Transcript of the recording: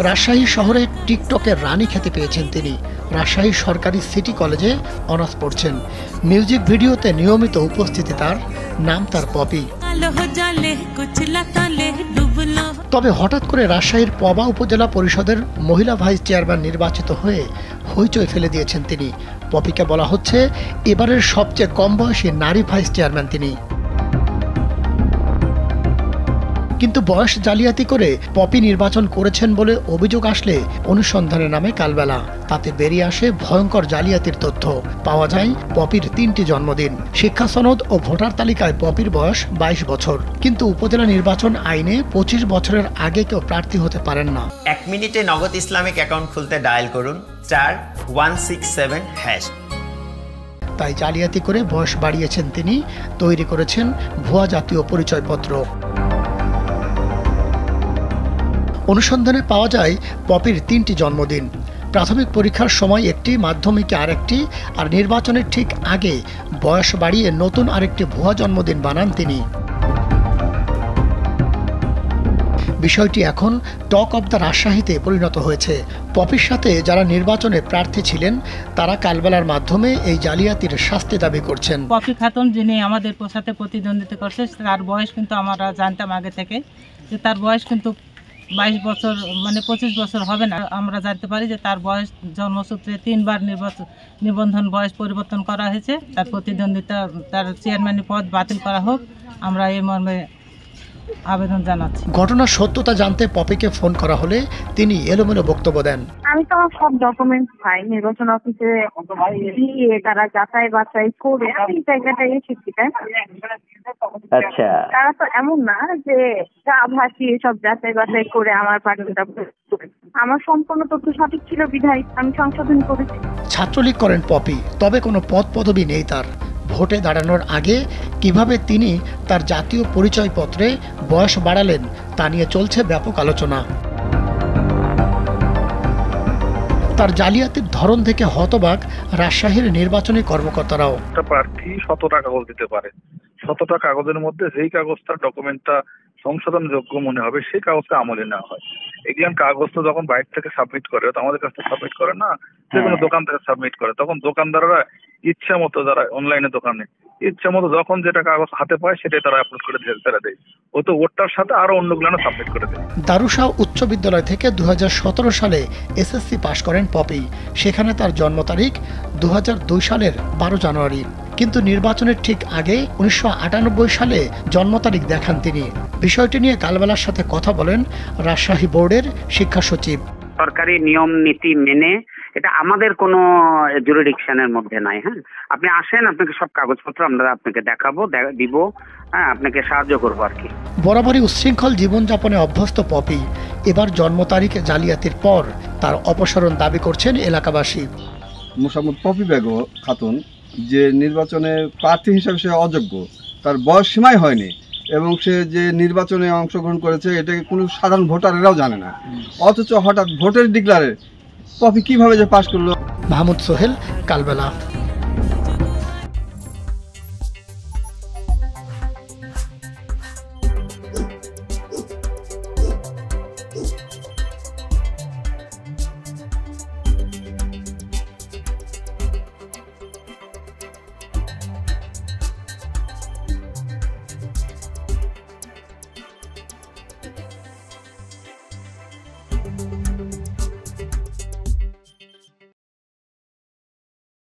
রাজশাহী শহরে টিকটকের রানী খ্যাতি পেয়েছেন তিনি। রাজশাহী সরকারি সিটি কলেজে অনার্স পড়ছেন। মিউজিক ভিডিওতে নিয়মিত উপস্থিতি তার, নাম তার পপি। তবে হঠাৎ করে রাজশাহীর পবা উপজেলা পরিষদের মহিলা ভাইস চেয়ারম্যান নির্বাচিত হয়ে হইচই ফেলে দিয়েছেন তিনি। পপিকে বলা হচ্ছে এবারের সবচেয়ে কম বয়সী নারী ভাইস চেয়ারম্যান তিনি। কিন্তু বয়স জালিয়াতি করে পপি নির্বাচন করেছেন বলে অভিযোগ আসলে অনুসন্ধানে নামে কালবেলা। তাতে বেরিয়ে আসে ভয়ঙ্কর জালিয়াতির তথ্য। পাওয়া যায় পপির 3টি জন্মদিন। শিক্ষা সনদ ও ভোটার তালিকায় পপির বয়স 22 বছর। কিন্তু উপজেলা নির্বাচন আইনে 25 বছরের আগে কেউ প্রার্থী হতে পারেন না। 1 মিনিটে নগদ ইসলামিক অ্যাকাউন্ট খুলতে ডায়াল করুন *167#। তাই জালিয়াতি করে বয়স বাড়িয়েছেন তিনি, তৈরি করেছেন ভুয়া জাতীয় পরিচয়পত্র। অনুসন্ধানে পাওয়া যায় পপির 3টি জন্মদিন। প্রাথমিক পরীক্ষার সময় একটি, মাধ্যমিকে আরেকটি, আর নির্বাচনের ঠিক আগে বয়স বাড়িয়ে নতুন আরেকটি ভুয়া জন্মদিন বানান তিনি। বিষয়টি এখন টক অব দ্য রাজশাহীতে পরিণত হয়েছে। পপির সাথে যারা নির্বাচনে প্রার্থী ছিলেন তারা কালবেলার মাধ্যমে এই জালিয়াতির শাস্তি দাবি করছেন। পপি খাতুন যিনি আমাদের সাথে প্রতিদ্বন্দ্বিতা করছে, তার বয়স কিন্তু আমরা জানতাম আগে থেকে যে তার বয়স কিন্তু 22 বছর, মানে 25 বছর হবে না। আমরা জানতে পারি যে তার বয়স জন্মসূত্রে 3বার নিবন্ধন বয়স পরিবর্তন করা হয়েছে। তার প্রতিদ্বন্দ্বিতা, তার চেয়ারম্যান পদ বাতিল করা হোক, আমরা এই মর্মে আবেদন জানাচ্ছি। ঘটনার সত্যতা জানতে পপিকে ফোন করা হলে তিনি এলোমেলো বক্তব্য দেন। আমি তো আমার সব ডকুমেন্টস পাই নির্বাচন অফিসে দিয়ে, তারা যাচাই বাছাই করে এই জায়গাটায় এসেছি, তাই না? আচ্ছা, তারা তো এমন না যে যা ভাসি সব যাচাই বাছাই করে আমার প্রার্থীটা, আমার সম্পূর্ণ তথ্য সঠিক ছিল বিধায় আমি সংশোধন করেছি। ছাত্রলীগ করেন পপি, তবে কোনো পদ পদবি নেই তার। ভোটে দাঁড়ানোর আগে কিভাবে তিনি তার জাতীয় পরিচয়পত্রে বয়স বাড়ালেন তা নিয়ে চলছে ব্যাপক আলোচনা। তার জালিয়াতির ধরন থেকে হতবাক রাজশাহীর নির্বাচনী কর্মকর্তারাও। প্রার্থী 100টা কাগজ দিতে পারে, 100টা কাগজের মধ্যে যেই কাগজটার ডকুমেন্টটা সংশোধনযোগ্য মনে হবে সেই কাগজটা আমলে নেওয়া হয়। এগুলো কাগজ তো যখন বাইরে থেকে সাবমিট করে, তো আমাদের কাছ থেকে সাবমিট করে না, যে কোনো দোকান থেকে সাবমিট করে, তখন দোকানদাররা ইচ্ছা মতো, যারা অনলাইনে দোকানে ইচ্ছা মতো যখন যেটা কাগজ হাতে পায় সেটাই তারা আপলোড করে ফেলে দেয়। ও তো ওটার সাথে আরো অন্যগুলো সাবমিট করে দেয়। দারুশাহ উচ্চ বিদ্যালয় থেকে 2017 সালে এসএসসি পাশ করেন পপি। সেখানে তার জন্ম তারিখ 2002 সালের 12 জানুয়ারি। কিন্তু নির্বাচনের ঠিক আগে 1998 সালে জন্ম তারিখ দেখান তিনি। বিষয়টি নিয়ে কালবেলার সাথে কথা বলেন রাজশাহী বোর্ডের শিক্ষা সচিব। সরকারি নিয়ম নীতি মেনে, এটা আমাদের কোনো জুরিডিকশনের মধ্যে নাই। হ্যাঁ, আপনি আসেন, আপনাকে সব কাগজপত্র আমরা আপনাকে দেখাবো, দিব, হ্যাঁ, আপনাকে সাহায্য করবো আর কি। বরাবরই উচ্ছৃঙ্খল জীবনযাপনে অভ্যস্ত পপি এবার জন্ম তারিখ জালিয়াতির পর তার অপসারণ দাবি করছেন এলাকাবাসী। মোসাম্মদ পপি বেগম খাতুন যে নির্বাচনে প্রার্থী হিসাবে সে অযোগ্য, তার বয়স সীমাই হয়নি, এবং সে যে নির্বাচনে অংশগ্রহণ করেছে এটাকে কোনো সাধারণ ভোটারেরাও জানে না, অথচ হঠাৎ ভোটের ডিক্লারে পপি কিভাবে যে পাশ করলো। মাহমুদ সোহেল, কালবেলা।